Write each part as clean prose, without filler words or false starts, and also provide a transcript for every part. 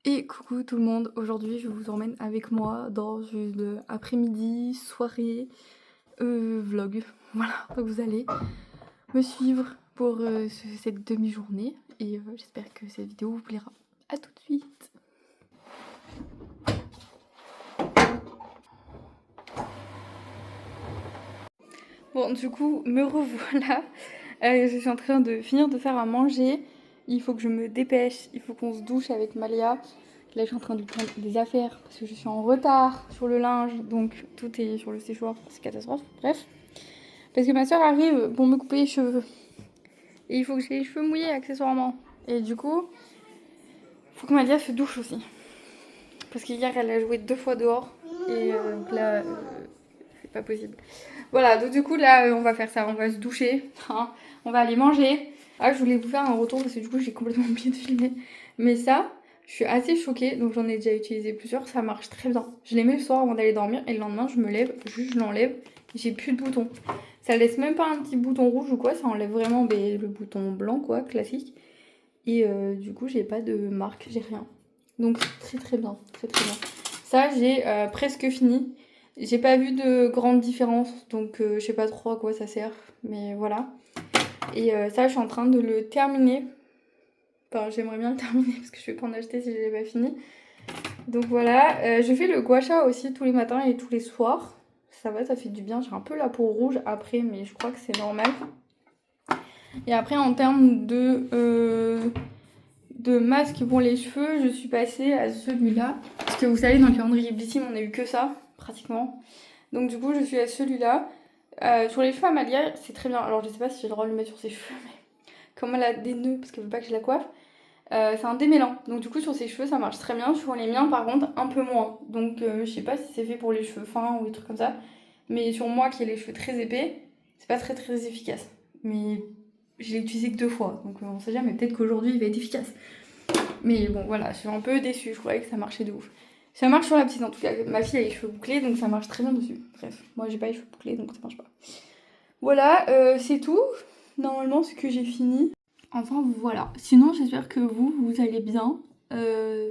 Et coucou tout le monde, aujourd'hui je vous emmène avec moi dans une après-midi, soirée, vlog. Voilà, donc vous allez me suivre pour cette demi-journée et j'espère que cette vidéo vous plaira. A tout de suite. Bon du coup, me revoilà. Je suis en train de finir de faire à manger. Il faut que je me dépêche, il faut qu'on se douche avec Malia. Là, je suis en train de prendre des affaires parce que je suis en retard sur le linge, donc tout est sur le séchoir, c'est catastrophe. Bref, parce que ma soeur arrive pour me couper les cheveux et il faut que j'ai les cheveux mouillés accessoirement. Et du coup, il faut que Malia se douche aussi parce qu'hier elle a joué 2 fois dehors et donc là, c'est pas possible. Voilà, donc du coup là, on va faire ça, on va se doucher, hein, on va aller manger. Ah, je voulais vous faire un retour parce que du coup j'ai complètement oublié de filmer, mais ça. Je suis assez choquée, donc j'en ai déjà utilisé plusieurs, ça marche très bien. Je les mets le soir avant d'aller dormir et le lendemain je me lève, juste je l'enlève, j'ai plus de boutons. Ça laisse même pas un petit bouton rouge ou quoi, ça enlève vraiment le bouton blanc quoi, classique. Et du coup j'ai pas de marque, j'ai rien. Donc très très bien, très très bien. Ça j'ai presque fini. J'ai pas vu de grande différence, donc je sais pas trop à quoi ça sert, mais voilà. Et ça je suis en train de le terminer. Enfin, j'aimerais bien le terminer parce que je vais pas en acheter si je l'ai pas fini. Donc voilà, je fais le gua sha aussi tous les matins et tous les soirs. Ça va, ça fait du bien. J'ai un peu la peau rouge après, mais je crois que c'est normal. Et après, en termes de masque pour les cheveux, je suis passée à celui-là. Parce que vous savez, dans le calendrier Blissim, on a eu que ça, pratiquement. Donc du coup, je suis à celui-là. Sur les cheveux, Amalia, c'est très bien. Alors, je sais pas si j'ai le droit de le mettre sur ses cheveux, mais comme elle a des nœuds, parce qu'elle veut pas que je la coiffe, c'est un démêlant. Donc du coup, sur ses cheveux, ça marche très bien. Sur les miens, par contre, un peu moins. Donc je sais pas si c'est fait pour les cheveux fins ou des trucs comme ça. Mais sur moi, qui ai les cheveux très épais, c'est pas très très efficace. Mais je l'ai utilisé que 2 fois. Donc on sait jamais, peut-être qu'aujourd'hui, il va être efficace. Mais bon, voilà, je suis un peu déçue. Je croyais que ça marchait de ouf. Ça marche sur la petite en tout cas. Ma fille a les cheveux bouclés, donc ça marche très bien dessus. Bref, moi j'ai pas les cheveux bouclés, donc ça marche pas. Voilà, c'est tout. Normalement, ce que j'ai fini. Enfin voilà. Sinon, j'espère que vous allez bien. Euh,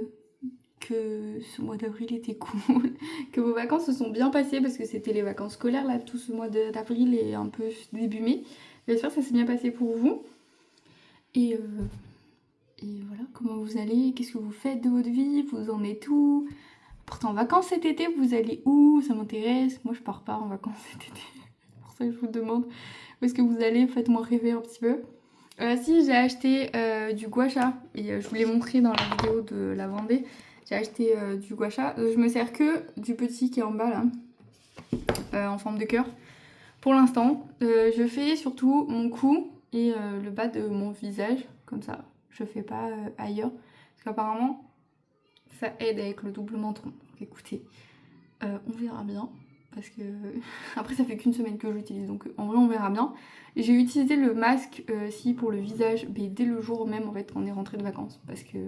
que ce mois d'avril était cool. Que vos vacances se sont bien passées parce que c'était les vacances scolaires là, tout ce mois d'avril et un peu début mai. J'espère que ça s'est bien passé pour vous. Et, euh, et voilà, comment vous allez? Qu'est-ce que vous faites de votre vie? Vous en êtes où? Partez en vacances cet été, vous allez où? Ça m'intéresse. Moi, je pars pas en vacances cet été. C'est pour ça que je vous demande où est-ce que vous allez. Faites-moi rêver un petit peu. Si, j'ai acheté du gua sha et je vous l'ai montré dans la vidéo de la Vendée. J'ai acheté du gua sha. Je me sers que du petit qui est en bas là, en forme de cœur. Pour l'instant, je fais surtout mon cou et le bas de mon visage, comme ça. Je fais pas ailleurs. Parce qu'apparemment, ça aide avec le double menton. Donc, écoutez, on verra bien. Parce que après ça fait qu'une semaine que j'utilise, donc en vrai on verra bien. J'ai utilisé le masque si pour le visage, mais dès le jour même en fait quand on est rentré de vacances, parce que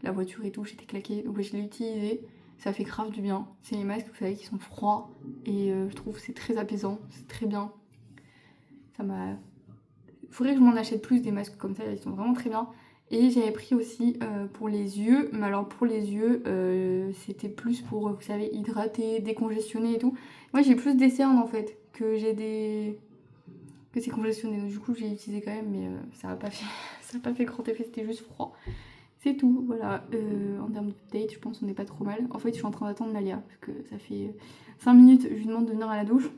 la voiture et tout j'étais claquée, donc je l'ai utilisé, ça fait grave du bien. C'est les masques vous savez qui sont froids et je trouve que c'est très apaisant, c'est très bien. Ça m'a... Faudrait que je m'en achète plus des masques comme ça, ils sont vraiment très bien. Et j'avais pris aussi pour les yeux, mais alors pour les yeux, c'était plus pour, vous savez, hydrater, décongestionner et tout. Moi j'ai plus des cernes en fait, que j'ai des... que c'est congestionné, donc du coup j'ai utilisé quand même, mais ça n'a pas fait... ça a pas fait grand effet, c'était juste froid. C'est tout, voilà. En termes d'update, je pense qu'on n'est pas trop mal. En fait, je suis en train d'attendre Malia, parce que ça fait 5 minutes, je lui demande de venir à la douche.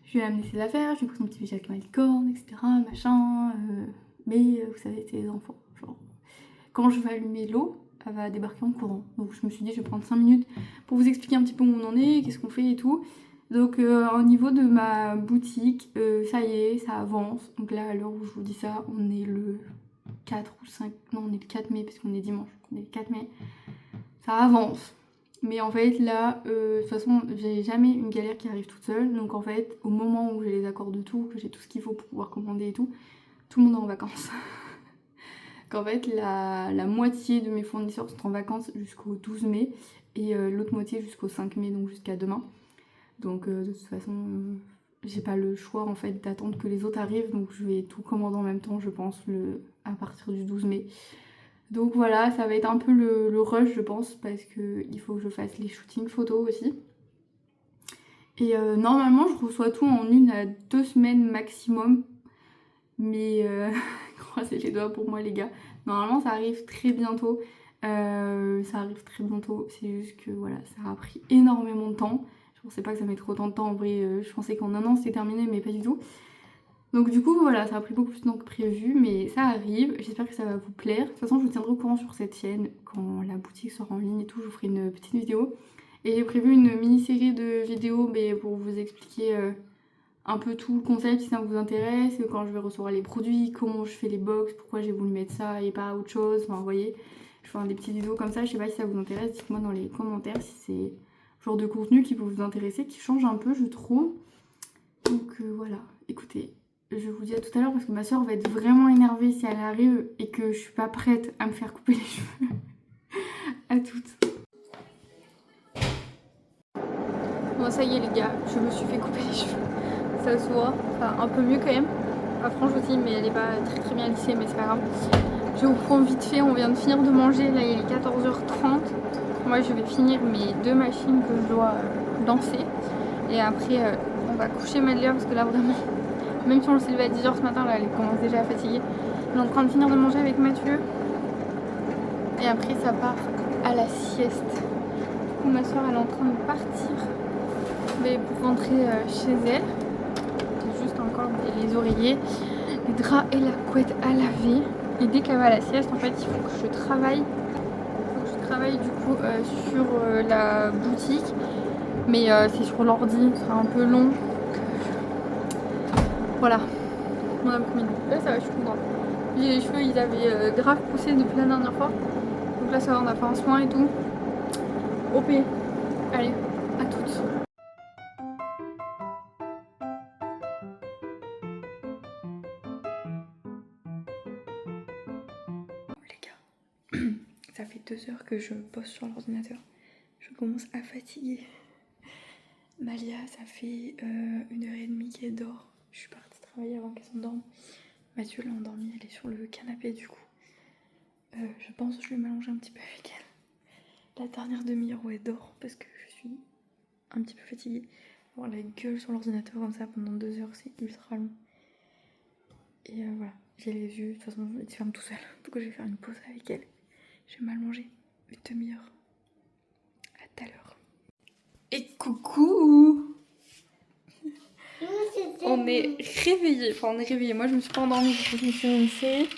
Je lui ai amené ses affaires, je lui ai pris son petit fichier avec ma licorne, etc. Machin. Mais vous savez, c'est les enfants. Genre, quand je vais allumer l'eau, elle va débarquer en courant. Donc je me suis dit, je vais prendre 5 minutes pour vous expliquer un petit peu où on en est, qu'est-ce qu'on fait et tout. Donc au niveau de ma boutique, ça y est, ça avance. Donc là, à l'heure où je vous dis ça, on est le 4 ou 5... Non, on est le 4 mai parce qu'on est dimanche. On est le 4 mai. Ça avance. Mais en fait là, de toute façon, j'ai jamais une galère qui arrive toute seule. Donc en fait, au moment où j'ai les accords de tout, que j'ai tout ce qu'il faut pour pouvoir commander et tout le monde est en vacances. Qu'en fait, la moitié de mes fournisseurs sont en vacances jusqu'au 12 mai et l'autre moitié jusqu'au 5 mai, donc jusqu'à demain. Donc de toute façon, j'ai pas le choix en fait d'attendre que les autres arrivent. Donc je vais tout commander en même temps, je pense, à partir du 12 mai. Donc voilà, ça va être un peu le rush je pense parce qu'il faut que je fasse les shootings photos aussi. Et normalement je reçois tout en 1 à 2 semaines maximum. Mais croisez les doigts pour moi les gars. Normalement ça arrive très bientôt. C'est juste que voilà, ça a pris énormément de temps. Je pensais pas que ça mettrait autant de temps en vrai. Je pensais qu'en 1 an c'était terminé mais pas du tout. Donc du coup voilà, ça a pris beaucoup plus de temps que prévu, mais ça arrive. J'espère que ça va vous plaire. De toute façon je vous tiendrai au courant sur cette chaîne. Quand la boutique sera en ligne et tout, je vous ferai une petite vidéo. Et j'ai prévu une mini-série de vidéos mais pour vous expliquer un peu tout le concept si ça vous intéresse, quand je vais recevoir les produits, comment je fais les box, pourquoi j'ai voulu mettre ça et pas autre chose. Enfin vous voyez, je fais des petites vidéos comme ça, je sais pas si ça vous intéresse, dites-moi dans les commentaires si c'est le genre de contenu qui peut vous intéresser, qui change un peu je trouve. Donc voilà, écoutez, je vous dis à tout à l'heure parce que ma soeur va être vraiment énervée si elle arrive et que je suis pas prête à me faire couper les cheveux. À toutes. Bon ça y est les gars, je me suis fait couper les cheveux. Ça se voit, enfin un peu mieux quand même. La frange aussi mais elle est pas très bien lissée mais c'est pas grave. Je vous prends vite fait, on vient de finir de manger, là il est 14h30. Moi je vais finir mes 2 machines que je dois lancer. Et après on va coucher Madeleine parce que là vraiment, même si on le s'est levé à 10h ce matin, là elle commence déjà à fatiguer. Elle est en train de finir de manger avec Mathieu. Et après ça part à la sieste. Du coup ma soeur elle est en train de partir mais pour rentrer chez elle. Juste encore les oreillers, les draps et la couette à laver. Et dès qu'elle va à la sieste, en fait, il faut que je travaille. Du coup sur la boutique. Mais c'est sur l'ordi, ce sera un peu long. Voilà, mon après-midi. Là, ça va, je suis contente. Les cheveux, ils avaient grave poussé depuis la dernière fois. Donc là, ça va, on a fait un soin et tout. OP. Allez, à toutes. Ça fait 2 heures que je bosse sur l'ordinateur. Je commence à fatiguer. Malia, ça fait 1h30 qu'elle dort. Je suis partie travailler avant qu'elle s'endorme. Mathieu l'a endormie, elle est sur le canapé du coup. Je pense que je vais m'allonger un petit peu avec elle. La dernière demi-heure où elle dort parce que je suis un petit peu fatiguée. Avoir la gueule sur l'ordinateur comme ça pendant 2 heures, c'est ultra long. Et voilà, j'ai les yeux, de toute façon ils se ferment tout seul. Donc je vais faire une pause avec elle. Je vais mal manger, une demi-heure. À tout à l'heure. Et coucou! On est réveillés, enfin on est réveillés. Moi je me suis pas endormie parce que je me suis mis une série.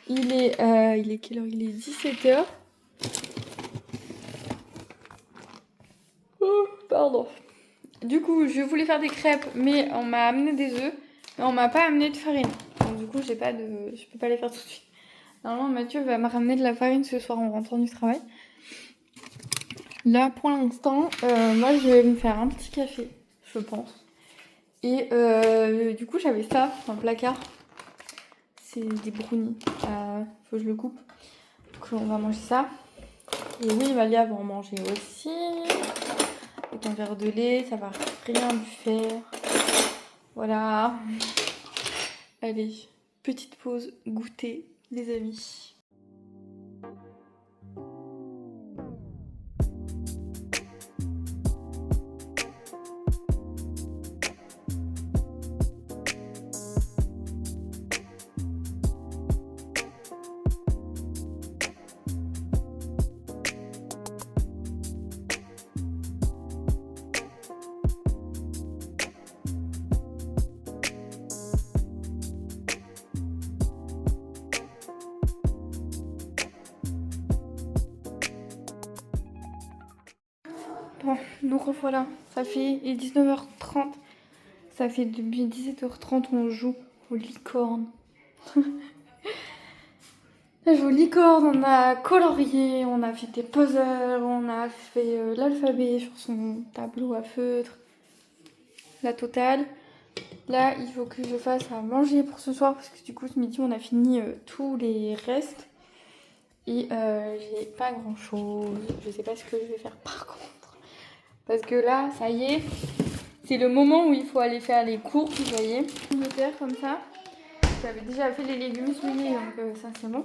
Il est quelle heure? Il est 17h. Oh, pardon. Du coup je voulais faire des crêpes mais on m'a amené des œufs. Mais on m'a pas amené de farine. Donc du coup je peux pas les faire tout de suite. Normalement Mathieu va me ramener de la farine ce soir en rentrant du travail. Là pour l'instant moi je vais me faire un petit café je pense. Et du coup j'avais ça dans le placard. C'est des brownies. Faut que je le coupe. Donc on va manger ça. Et oui Valia va en manger aussi. Avec un verre de lait, ça va rien lui faire. Voilà. Allez, petite pause goûter les amis. Bon, nous revoilà. Ça fait 19h30. Ça fait depuis 17h30 on joue aux licornes. On joue aux licornes, on a colorié, on a fait des puzzles, on a fait l'alphabet sur son tableau à feutre. La totale. Là, il faut que je fasse à manger pour ce soir parce que du coup, ce midi, on a fini tous les restes. Et j'ai pas grand chose. Je sais pas ce que je vais faire par contre. Parce que là, ça y est, c'est le moment où il faut aller faire les courses, vous voyez. Une terre comme ça. J'avais déjà fait les légumes soulignés, donc ça c'est bon.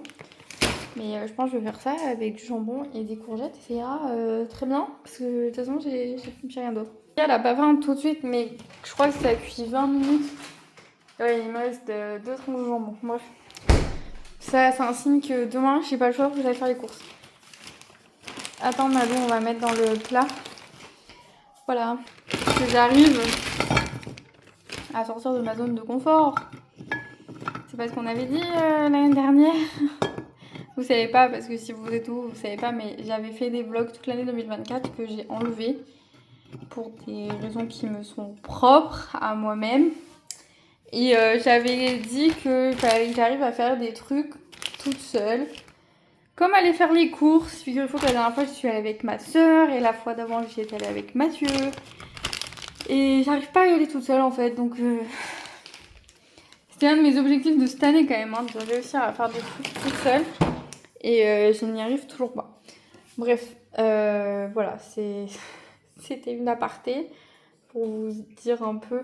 Mais je pense que je vais faire ça avec du jambon et des courgettes et ça ira très bien parce que de toute façon j'ai rien d'autre. Elle a pas faim tout de suite mais je crois que ça cuit 20 minutes. Ouais, il me reste 2 tranches de jambon. Bref. Ça c'est un signe que demain j'ai pas le choix, faut que j'aille faire les courses. Attends Malou, on va mettre dans le plat. Voilà. Parce que j'arrive à sortir de ma zone de confort. C'est pas ce qu'on avait dit l'année dernière. Vous savez pas, parce que si vous êtes où, vous savez pas, mais j'avais fait des vlogs toute l'année 2024 que j'ai enlevé pour des raisons qui me sont propres à moi-même. Et j'avais dit que j'arrive à faire des trucs toute seule. Comme aller faire les courses. Figurez-vous que la dernière fois, je suis allée avec ma soeur et la fois d'avant, j'y étais allée avec Mathieu. Et j'arrive pas à y aller toute seule en fait, donc c'était un de mes objectifs de cette année quand même, hein, de réussir à faire des trucs toute seule. Et je n'y arrive toujours pas. Bref, voilà, c'était une aparté pour vous dire un peu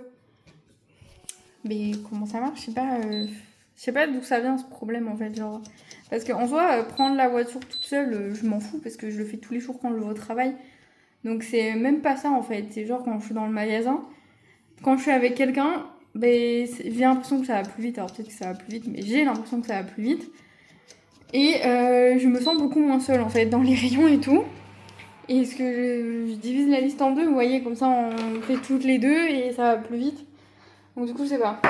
mais comment ça marche. Je sais pas d'où ça vient ce problème en fait, genre. Parce qu'en soi, prendre la voiture toute seule, je m'en fous parce que je le fais tous les jours quand je vais au travail. Donc c'est même pas ça en fait, c'est genre quand je suis dans le magasin, quand je suis avec quelqu'un, ben, j'ai l'impression que ça va plus vite, alors peut-être que ça va plus vite, mais j'ai l'impression que ça va plus vite. Et je me sens beaucoup moins seule en fait dans les rayons et tout. Et est-ce que je divise la liste en deux, vous voyez, comme ça on fait toutes les deux et ça va plus vite. Donc du coup je sais pas.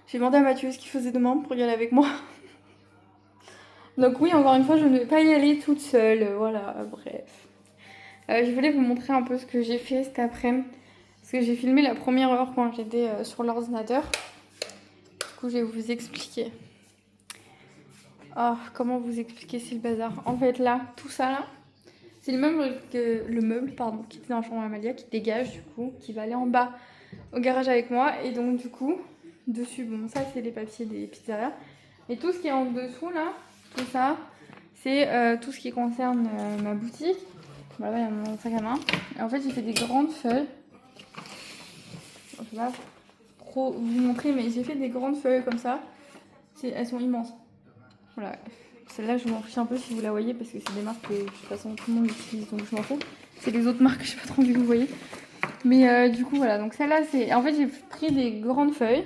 J'ai demandé à Mathieu ce qu'il faisait demain pour y aller avec moi. Donc oui, encore une fois, je ne vais pas y aller toute seule, voilà, bref. Je voulais vous montrer un peu ce que j'ai fait cet après-midi. Parce que j'ai filmé la première heure quand j'étais sur l'ordinateur. Du coup, je vais vous expliquer. Oh, comment vous expliquer, c'est le bazar. En fait, là, tout ça, là, c'est le meuble qui était dans la chambre d'Amalia, qui dégage, du coup, qui va aller en bas au garage avec moi. Et donc, du coup, dessus, bon, ça, c'est les papiers des pizzerias. Et tout ce qui est en dessous, là, tout ça, c'est tout ce qui concerne ma boutique. Voilà, il y a mon sac à main. Et en fait, j'ai fait des grandes feuilles. Je vais pas trop vous montrer, mais j'ai fait des grandes feuilles comme ça. Elles sont immenses. Voilà. Celle-là, je m'en fiche un peu si vous la voyez, parce que c'est des marques que de toute façon tout le monde utilise, donc je m'en fous. C'est les autres marques que j'ai pas trop envie que vous voyez. Mais du coup, voilà. Donc celle-là, c'est... En fait, j'ai pris des grandes feuilles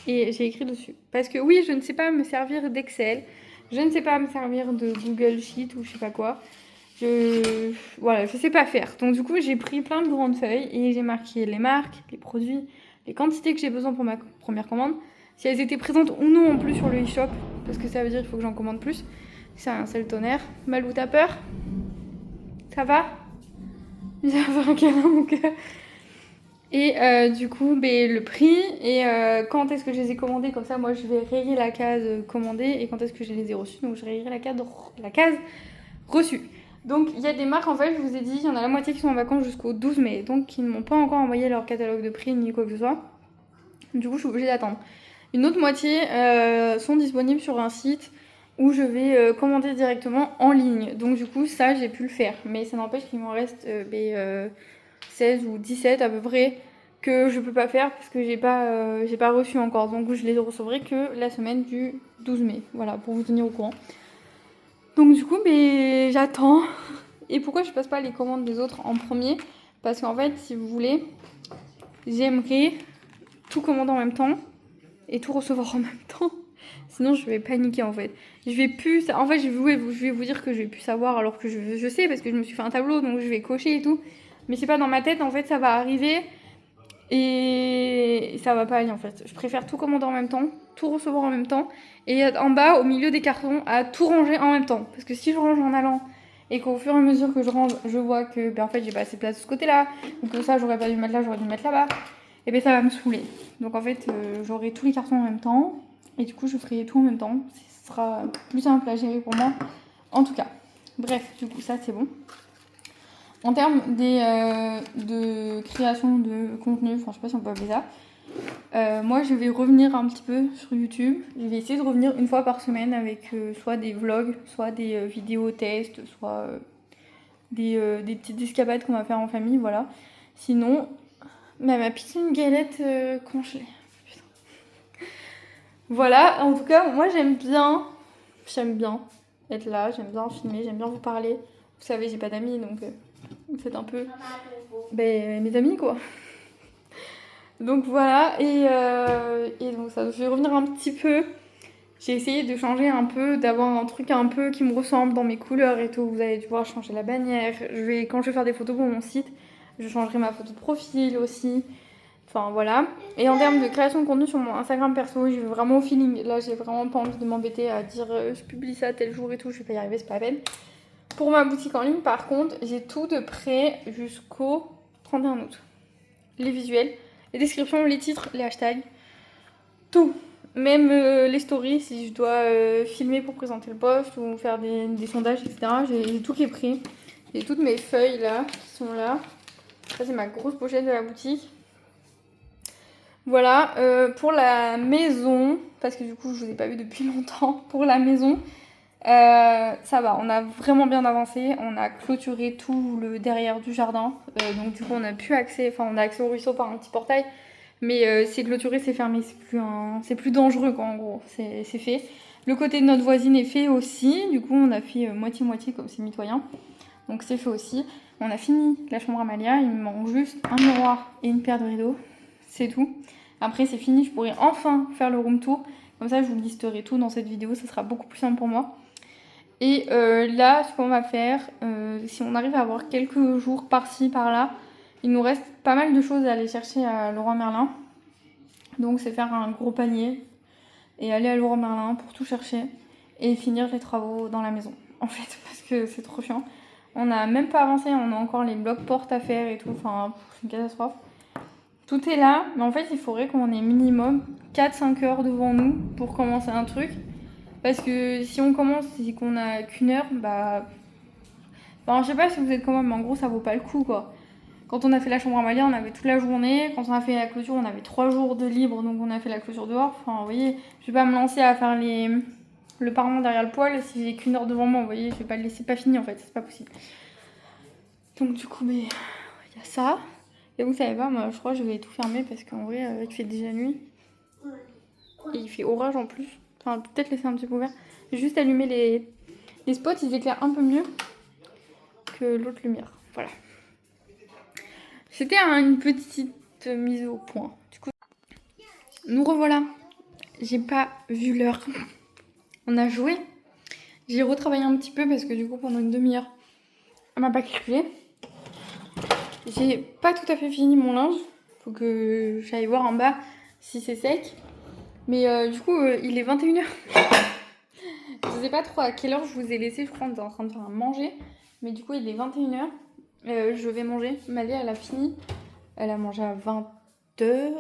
et j'ai écrit dessus. Parce que oui, je ne sais pas me servir d'Excel. Je ne sais pas me servir de Google Sheet ou je sais pas quoi. Voilà, je sais pas faire. Donc du coup, j'ai pris plein de grandes feuilles et j'ai marqué les marques, les produits, les quantités que j'ai besoin pour ma première commande, si elles étaient présentes ou non en plus sur le e-shop, parce que ça veut dire qu'il faut que j'en commande plus. C'est un sel tonnerre. Malou, t'as peur? Ça va? J'ai fait un câlin mon cœur. Et du coup, le prix et quand est-ce que je les ai commandés, comme ça moi je vais rayer la case commandée et quand est-ce que je les ai reçus, donc je rayerai la case reçue. Donc il y a des marques, en fait, je vous ai dit, il y en a la moitié qui sont en vacances jusqu'au 12 mai, donc qui ne m'ont pas encore envoyé leur catalogue de prix ni quoi que ce soit. Du coup, je suis obligée d'attendre. Une autre moitié sont disponibles sur un site où je vais commander directement en ligne. Donc du coup, ça, j'ai pu le faire. Mais ça n'empêche qu'il m'en reste 16 ou 17 à peu près que je peux pas faire parce que j'ai pas reçu encore. Donc je les recevrai que la semaine du 12 mai. Voilà, pour vous tenir au courant. Donc du coup, j'attends. Et pourquoi je passe pas les commandes des autres en premier? Parce qu'en fait, si vous voulez, j'aimerais tout commander en même temps et tout recevoir en même temps. Sinon, je vais paniquer en fait. Je vais plus. En fait, je vais vous dire que je vais plus savoir alors que je sais parce que je me suis fait un tableau donc je vais cocher et tout. Mais c'est pas dans ma tête, en fait, ça va arriver et ça va pas aller en fait. Je préfère tout commander en même temps, tout recevoir en même temps et en bas, au milieu des cartons, à tout ranger en même temps. Parce que si je range en allant et qu'au fur et à mesure que je range, je vois que en fait j'ai pas assez de place de ce côté-là, ou que ça j'aurais pas dû le mettre là, j'aurais dû le mettre là-bas, et ça va me saouler. Donc en fait, j'aurai tous les cartons en même temps et du coup je ferai tout en même temps. Ce sera plus simple à gérer pour moi. En tout cas, bref, du coup ça c'est bon. En termes de création de contenu, enfin je sais pas si on peut appeler ça, moi je vais revenir un petit peu sur YouTube. Je vais essayer de revenir une fois par semaine avec soit des vlogs, soit des vidéos tests, soit des petites escapades qu'on va faire en famille, voilà. Sinon, ma piscine galette congelée. Putain. Voilà, en tout cas, moi j'aime bien j'aime bien être là, j'aime bien filmer, j'aime bien vous parler. Vous savez, j'ai pas d'amis, donc c'est un peu mes amis, quoi. Donc voilà, et donc ça, je vais revenir un petit peu. J'ai essayé de changer un peu, d'avoir un truc un peu qui me ressemble dans mes couleurs et tout. Vous allez devoir changer la bannière. Quand je vais faire des photos pour mon site, je changerai ma photo de profil aussi. Enfin voilà. Et en termes de création de contenu sur mon Instagram perso, je vais vraiment au feeling. Là, j'ai vraiment pas envie de m'embêter à dire je publie ça tel jour et tout. Je vais pas y arriver, c'est pas la peine. Pour ma boutique en ligne, par contre, j'ai tout de prêt jusqu'au 31 août. Les visuels, les descriptions, les titres, les hashtags, tout. Même les stories, si je dois filmer pour présenter le post ou faire des sondages, etc. J'ai tout qui est pris. J'ai toutes mes feuilles là, qui sont là. Ça, c'est ma grosse pochette de la boutique. Voilà, pour la maison, parce que du coup, je vous ai pas vu depuis longtemps. Pour la maison, ça va, on a vraiment bien avancé. On a clôturé tout le derrière du jardin. Donc du coup, on a accès au ruisseau par un petit portail. Mais c'est clôturé, c'est fermé, c'est plus dangereux quoi, en gros, c'est fait. Le côté de notre voisine est fait aussi, du coup on a fait moitié-moitié comme c'est mitoyen. Donc c'est fait aussi. On a fini la chambre Amalia, il me manque juste un miroir et une paire de rideaux, c'est tout. Après c'est fini, je pourrai enfin faire le room tour. Comme ça je vous listerai tout dans cette vidéo, ça sera beaucoup plus simple pour moi. Et là, ce qu'on va faire, si on arrive à avoir quelques jours par-ci, par-là, il nous reste pas mal de choses à aller chercher à Leroy Merlin. Donc c'est faire un gros panier et aller à Leroy Merlin pour tout chercher et finir les travaux dans la maison. En fait, parce que c'est trop chiant. On n'a même pas avancé, on a encore les blocs portes à faire et tout. Enfin, c'est une catastrophe. Tout est là, mais en fait, il faudrait qu'on ait minimum 4-5 heures devant nous pour commencer un truc. Parce que si on commence et qu'on a qu'une heure, bah... Enfin, je sais pas si vous êtes comme moi, mais en gros, ça vaut pas le coup, quoi. Quand on a fait la chambre Amalia, on avait toute la journée. Quand on a fait la clôture, on avait 3 jours de libre, donc on a fait la clôture dehors. Enfin, vous voyez, je vais pas me lancer à faire le parement derrière le poêle si j'ai qu'une heure devant moi, vous voyez, je vais pas le laisser pas fini en fait, c'est pas possible. Donc du coup, il y a ça. Et vous savez pas, moi je crois que je vais tout fermer parce qu'en vrai, il fait déjà nuit. Et il fait orage en plus. Enfin, peut-être laisser un petit peu ouvert. Juste allumer les spots, ils éclairent un peu mieux que l'autre lumière. Voilà. C'était une petite mise au point. Du coup, nous revoilà. J'ai pas vu l'heure. On a joué. J'ai retravaillé un petit peu parce que du coup, pendant une demi-heure, elle m'a pas calculé. J'ai pas tout à fait fini mon linge. Faut que j'aille voir en bas si c'est sec. Mais du coup, il est 21h. Je sais pas trop à quelle heure je vous ai laissé. Je crois qu'on était en train de faire un manger. Mais du coup, il est 21h. Je vais manger. Malé, elle a fini. Elle a mangé à 20h.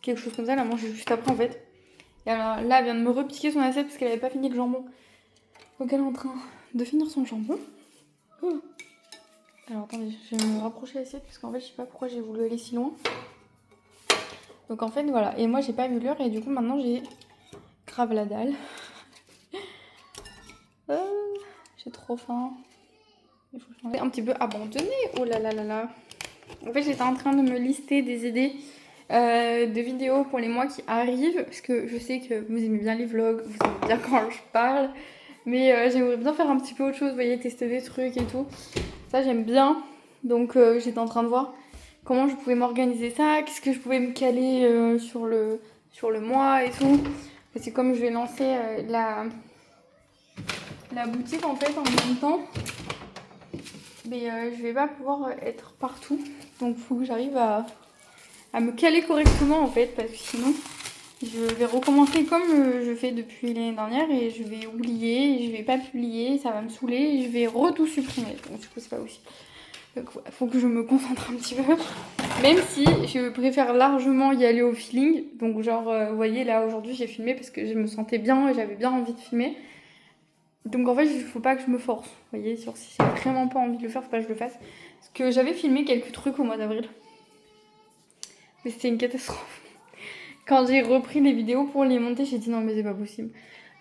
Quelque chose comme ça. Elle a mangé juste après en fait. Et alors, là, elle vient de me repiquer son assiette parce qu'elle avait pas fini le jambon. Donc elle est en train de finir son jambon. Oh. Alors attendez, je vais me rapprocher l'assiette parce qu'en fait, je sais pas pourquoi j'ai voulu aller si loin. Donc en fait, voilà. Et moi, j'ai pas vu l'heure et du coup, maintenant, j'ai grave la dalle. J'ai trop faim. Il faut changer. Un petit peu abandonné. Oh là là là là. En fait, j'étais en train de me lister des idées de vidéos pour les mois qui arrivent. Parce que je sais que vous aimez bien les vlogs, vous aimez bien quand je parle. Mais j'aimerais bien faire un petit peu autre chose, vous voyez, tester des trucs et tout. Ça, j'aime bien. Donc j'étais en train de voir comment je pouvais m'organiser ça. Qu'est-ce que je pouvais me caler sur le mois et tout. Parce que comme je vais lancer la boutique en fait en même temps. Mais je vais pas pouvoir être partout. Donc il faut que j'arrive à me caler correctement en fait. Parce que sinon je vais recommencer comme je fais depuis l'année dernière. Et je vais oublier, et je vais pas publier, ça va me saouler. Et je vais tout supprimer. Donc du coup c'est pas possible. Donc il faut que je me concentre un petit peu. Même si je préfère largement y aller au feeling. Donc genre vous voyez là aujourd'hui j'ai filmé parce que je me sentais bien et j'avais bien envie de filmer. Donc en fait, il faut pas que je me force. Vous voyez, si j'ai vraiment pas envie de le faire, faut pas que je le fasse. Parce que j'avais filmé quelques trucs au mois d'avril. Mais c'était une catastrophe. Quand j'ai repris les vidéos pour les monter, j'ai dit non mais c'est pas possible.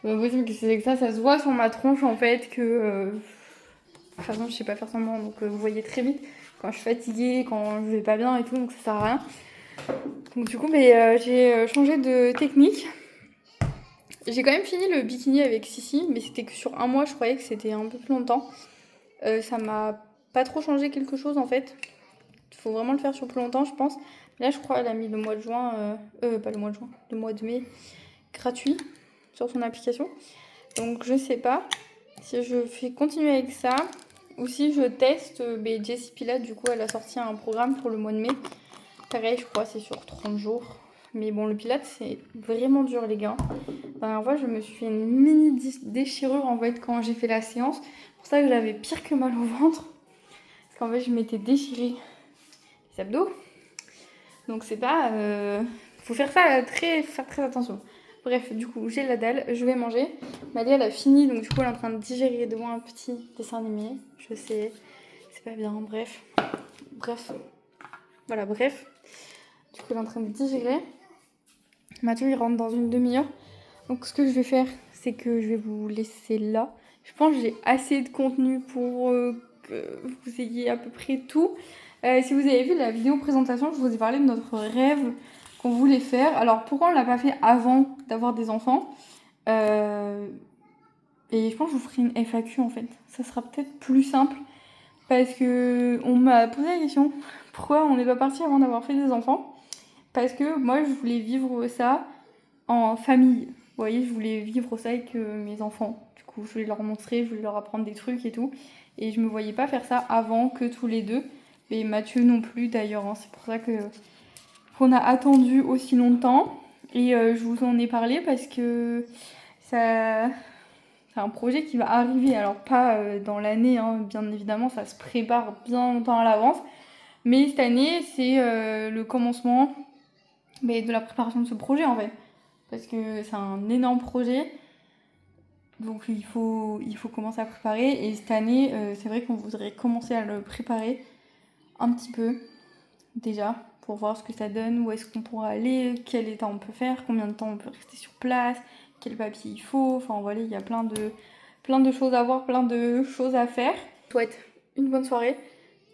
C'est pas possible que c'est que ça se voit sur ma tronche en fait que... De toute façon, je sais pas faire semblant. Donc vous voyez très vite quand je suis fatiguée, quand je vais pas bien et tout, donc ça sert à rien. Donc du coup, j'ai changé de technique. J'ai quand même fini le bikini avec Sissi, mais c'était que sur un mois, je croyais que c'était un peu plus longtemps. Ça m'a pas trop changé quelque chose en fait. Il faut vraiment le faire sur plus longtemps, je pense. Là, je crois qu'elle a mis le mois de juin, pas le mois de juin, le mois de mai gratuit sur son application. Donc, je sais pas si je fais continuer avec ça ou si je teste. Jessie Pilates, du coup, elle a sorti un programme pour le mois de mai. Pareil, je crois, c'est sur 30 jours. Mais bon, le Pilates, c'est vraiment dur, les gars. La dernière fois, je me suis fait une mini déchirure en fait quand j'ai fait la séance. C'est pour ça que j'avais pire que mal au ventre. Parce qu'en fait, je m'étais déchiré les abdos. Donc c'est pas... Faut faire ça faire très attention. Bref, du coup, j'ai la dalle, je vais manger. Malia, elle a fini, donc du coup, elle est en train de digérer devant un petit dessin animé. Je sais, c'est pas bien, bref. Voilà, bref. Du coup, elle est en train de digérer. Mathieu, il rentre dans une demi-heure. Donc ce que je vais faire, c'est que je vais vous laisser là. Je pense que j'ai assez de contenu pour que vous ayez à peu près tout. Si vous avez vu la vidéo présentation, je vous ai parlé de notre rêve qu'on voulait faire. Alors pourquoi on l'a pas fait avant d'avoir des enfants Et je pense que je vous ferai une FAQ en fait. Ça sera peut-être plus simple parce que on m'a posé la question pourquoi on n'est pas parti avant d'avoir fait des enfants. Parce que moi je voulais vivre ça en famille. Vous voyez, je voulais vivre ça avec mes enfants. Du coup, je voulais leur montrer, je voulais leur apprendre des trucs et tout. Et je me voyais pas faire ça avant que tous les deux. Et Mathieu non plus d'ailleurs. Hein. C'est pour ça que qu'on a attendu aussi longtemps. Et je vous en ai parlé parce que ça, c'est un projet qui va arriver. Alors pas dans l'année, hein, bien évidemment, ça se prépare bien longtemps à l'avance. Mais cette année, c'est le commencement de la préparation de ce projet en fait. Parce que c'est un énorme projet. Donc il faut commencer à préparer. Et cette année, c'est vrai qu'on voudrait commencer à le préparer un petit peu déjà pour voir ce que ça donne, où est-ce qu'on pourra aller, quel état on peut faire, combien de temps on peut rester sur place, quel papier il faut. Enfin voilà, il y a plein de choses à voir, plein de choses à faire. Je souhaite une bonne soirée,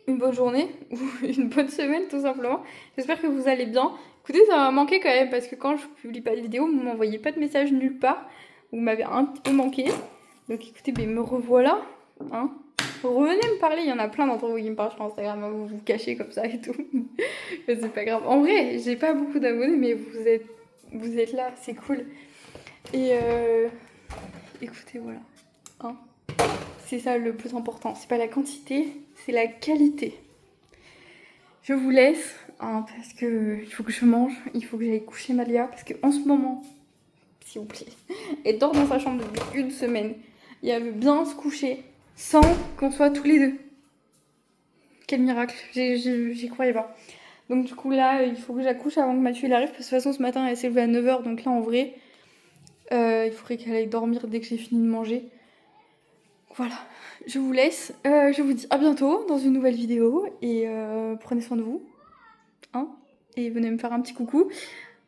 une bonne journée ou une bonne semaine tout simplement. J'espère que vous allez bien. Écoutez, ça m'a manqué quand même parce que quand je publie pas de vidéo, vous m'envoyez pas de message nulle part. Vous m'avez un petit peu manqué. Donc écoutez, me revoilà. Hein. Revenez me parler, il y en a plein d'entre vous qui me parlent sur Instagram, vous vous cachez comme ça et tout. Mais c'est pas grave. En vrai, j'ai pas beaucoup d'abonnés, mais vous êtes là, c'est cool. Et écoutez, voilà. Hein. C'est ça le plus important. C'est pas la quantité, c'est la qualité. Je vous laisse, hein, parce que il faut que je mange, il faut que j'aille coucher Malia, parce que en ce moment, s'il vous plaît, elle dort dans sa chambre depuis une semaine. Et elle veut bien se coucher sans qu'on soit tous les deux. Quel miracle, j'y croyais pas. Donc du coup là, il faut que j'accouche avant que Mathieu il arrive, parce que de toute façon ce matin elle s'est levée à 9h, donc là en vrai, il faudrait qu'elle aille dormir dès que j'ai fini de manger. Voilà, je vous laisse, je vous dis à bientôt dans une nouvelle vidéo, et prenez soin de vous. Hein, et venez me faire un petit coucou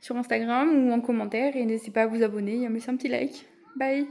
sur Instagram ou en commentaire et n'hésitez pas à vous abonner et à me laisser un petit like. Bye!